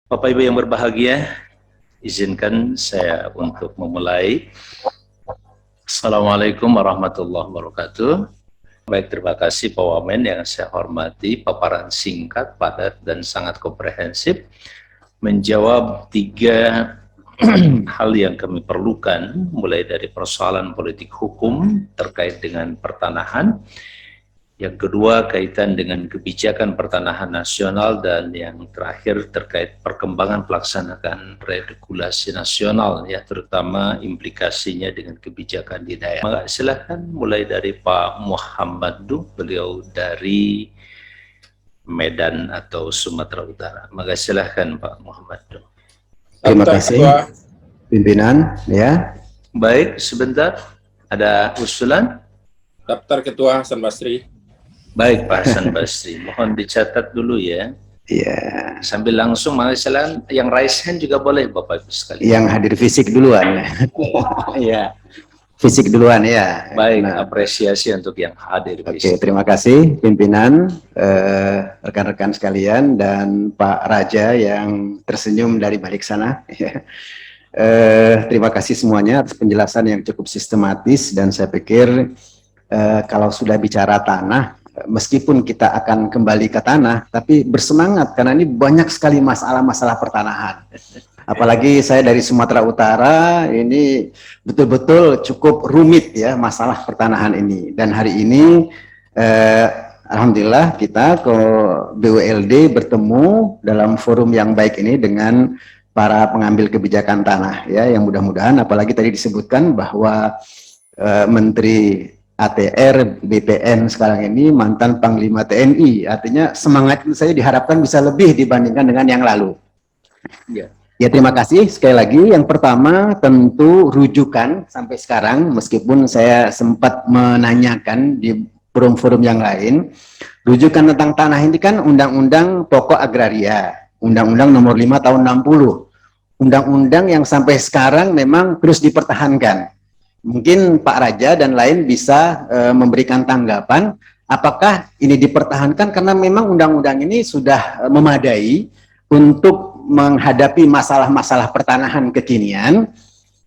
Bapak Ibu yang berbahagia, izinkan saya untuk memulai. Assalamualaikum warahmatullahi wabarakatuh. Baik, terima kasih Pak Wamen yang saya hormati, paparan singkat, padat, dan sangat komprehensif menjawab 3 hal yang kami perlukan, mulai dari persoalan politik hukum terkait dengan pertanahan, yang kedua kaitan dengan kebijakan pertanahan nasional, dan yang terakhir terkait perkembangan pelaksanaan regulasi nasional, ya, terutama implikasinya dengan kebijakan di daerah. Maka silakan mulai dari Pak Muhammad Du, beliau dari Medan atau Sumatera Utara. Maka silakan Pak Muhammad Du. Terima kasih pimpinan, ya. Baik, sebentar, ada usulan? Daftar Ketua Hasan Basri. Baik Pak Hasan Basri, mohon dicatat dulu ya. Iya. Sambil langsung, masalah yang raise hand juga boleh Bapak Ibu sekalian. Yang hadir fisik duluan. Iya. Fisik duluan ya. Baik, apresiasi untuk yang hadir fisik. Oke, terima kasih pimpinan, rekan-rekan sekalian, dan Pak Raja yang tersenyum dari balik sana. Terima kasih semuanya atas penjelasan yang cukup sistematis, dan saya pikir kalau sudah bicara tanah, meskipun kita akan kembali ke tanah, tapi bersemangat karena ini banyak sekali masalah-masalah pertanahan. Apalagi saya dari Sumatera Utara, ini betul-betul cukup rumit ya masalah pertanahan ini. Dan hari ini alhamdulillah kita ke BULD bertemu dalam forum yang baik ini dengan para pengambil kebijakan tanah ya, yang mudah-mudahan, apalagi tadi disebutkan bahwa Menteri ATR BPN sekarang ini mantan Panglima TNI, artinya semangat itu saya diharapkan bisa lebih dibandingkan dengan yang lalu. Ya, terima kasih sekali lagi. Yang pertama tentu rujukan sampai sekarang, meskipun saya sempat menanyakan di forum-forum yang lain, rujukan tentang tanah ini kan Undang-Undang Pokok Agraria, Undang-Undang Nomor 5 Tahun 60, undang-undang yang sampai sekarang memang terus dipertahankan. Mungkin Pak Raja dan lain bisa memberikan tanggapan apakah ini dipertahankan karena memang undang-undang ini sudah memadai untuk menghadapi masalah-masalah pertanahan kekinian,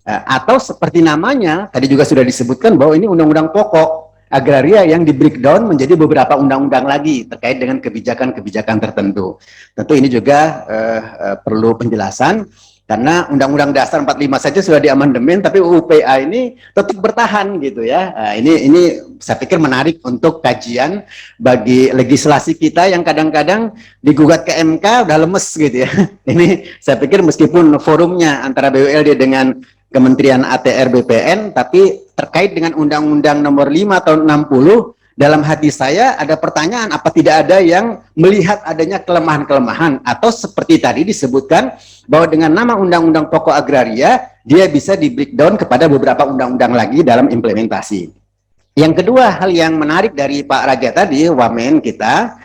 atau seperti namanya tadi juga sudah disebutkan bahwa ini undang-undang pokok agraria yang di breakdown menjadi beberapa undang-undang lagi terkait dengan kebijakan-kebijakan tertentu. Tentu ini juga perlu penjelasan. Karena Undang-Undang Dasar 45 saja sudah diamandemen, tapi UPA ini tetap bertahan gitu ya. Nah, ini saya pikir menarik untuk kajian bagi legislasi kita yang kadang-kadang digugat ke MK udah lemes gitu ya. Ini saya pikir meskipun forumnya antara BULD dengan Kementerian ATR BPN, tapi terkait dengan Undang-Undang Nomor 5 Tahun 60, dalam hati saya ada pertanyaan, apa tidak ada yang melihat adanya kelemahan-kelemahan, atau seperti tadi disebutkan bahwa dengan nama Undang-Undang Pokok Agraria dia bisa di breakdown kepada beberapa undang-undang lagi dalam implementasi. Yang kedua, hal yang menarik dari Pak Raja tadi, Wamen kita,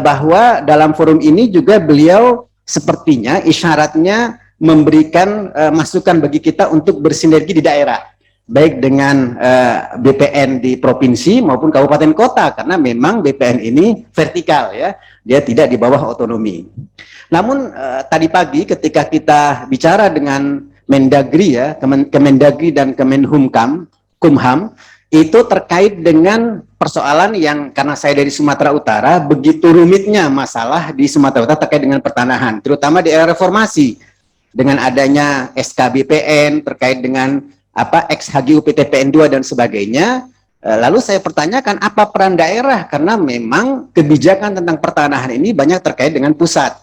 bahwa dalam forum ini juga beliau sepertinya isyaratnya memberikan masukan bagi kita untuk bersinergi di daerah, baik dengan BPN di provinsi maupun kabupaten kota, karena memang BPN ini vertikal ya, dia tidak di bawah otonomi. Namun tadi pagi ketika kita bicara dengan Mendagri ya, Kemendagri dan Kumham, itu terkait dengan persoalan yang karena saya dari Sumatera Utara, begitu rumitnya masalah di Sumatera Utara terkait dengan pertanahan, terutama di era reformasi, dengan adanya SK BPN terkait dengan ex-HGU PTPN 2 dan sebagainya. Lalu saya pertanyakan apa peran daerah, karena memang kebijakan tentang pertanahan ini banyak terkait dengan pusat.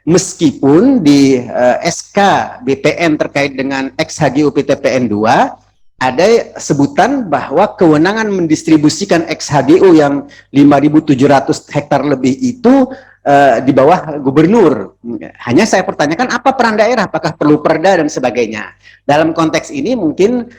Meskipun di SK BPN terkait dengan ex-HGU PTPN 2 ada sebutan bahwa kewenangan mendistribusikan ex-HGU yang 5.700 hektar lebih itu di bawah gubernur. Hanya saya pertanyakan apa peran daerah, apakah perlu perda dan sebagainya. Dalam konteks ini mungkin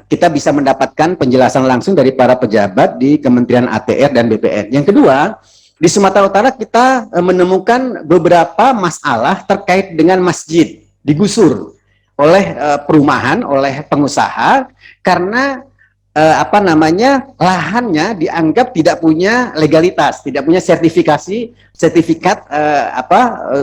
kita bisa mendapatkan penjelasan langsung dari para pejabat di Kementerian ATR dan BPN. Yang kedua, di Sumatera Utara kita menemukan beberapa masalah terkait dengan masjid digusur oleh perumahan, oleh pengusaha, karena apa namanya, lahannya dianggap tidak punya legalitas, tidak punya sertifikat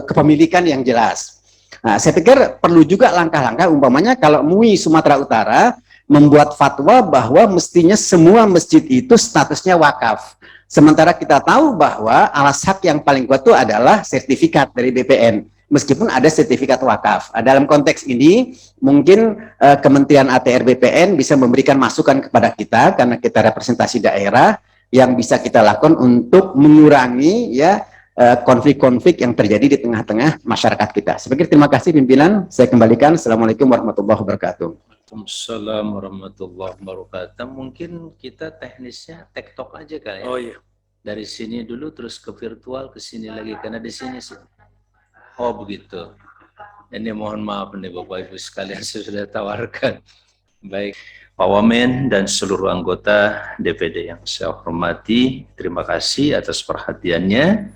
kepemilikan yang jelas. Nah, saya pikir perlu juga langkah-langkah, umpamanya kalau MUI Sumatera Utara membuat fatwa bahwa mestinya semua masjid itu statusnya wakaf. Sementara kita tahu bahwa alas hak yang paling kuat itu adalah sertifikat dari BPN. Meskipun ada sertifikat wakaf. Dalam konteks ini, mungkin Kementerian ATR BPN bisa memberikan masukan kepada kita, karena kita representasi daerah, yang bisa kita lakukan untuk mengurangi ya konflik-konflik yang terjadi di tengah-tengah masyarakat kita. Saya pikir terima kasih pimpinan. Saya kembalikan. Assalamualaikum warahmatullahi wabarakatuh. Waalaikumsalam warahmatullahi wabarakatuh. Mungkin kita teknisnya tektok aja kali ya. Oh iya. Dari sini dulu terus ke virtual, ke sini lagi, karena di sini sih. Oh begitu. Ini mohon maaf nih Bapak Ibu sekalian, saya sudah tawarkan. Baik, Pak Wamen dan seluruh anggota DPD yang saya hormati, terima kasih atas perhatiannya.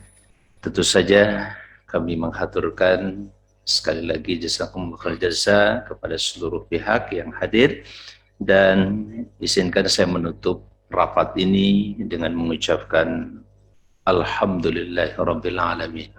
Tentu saja kami menghaturkan sekali lagi jazakumullah khair jazaa kepada seluruh pihak yang hadir, dan izinkan saya menutup rapat ini dengan mengucapkan alhamdulillahirabbil alamin.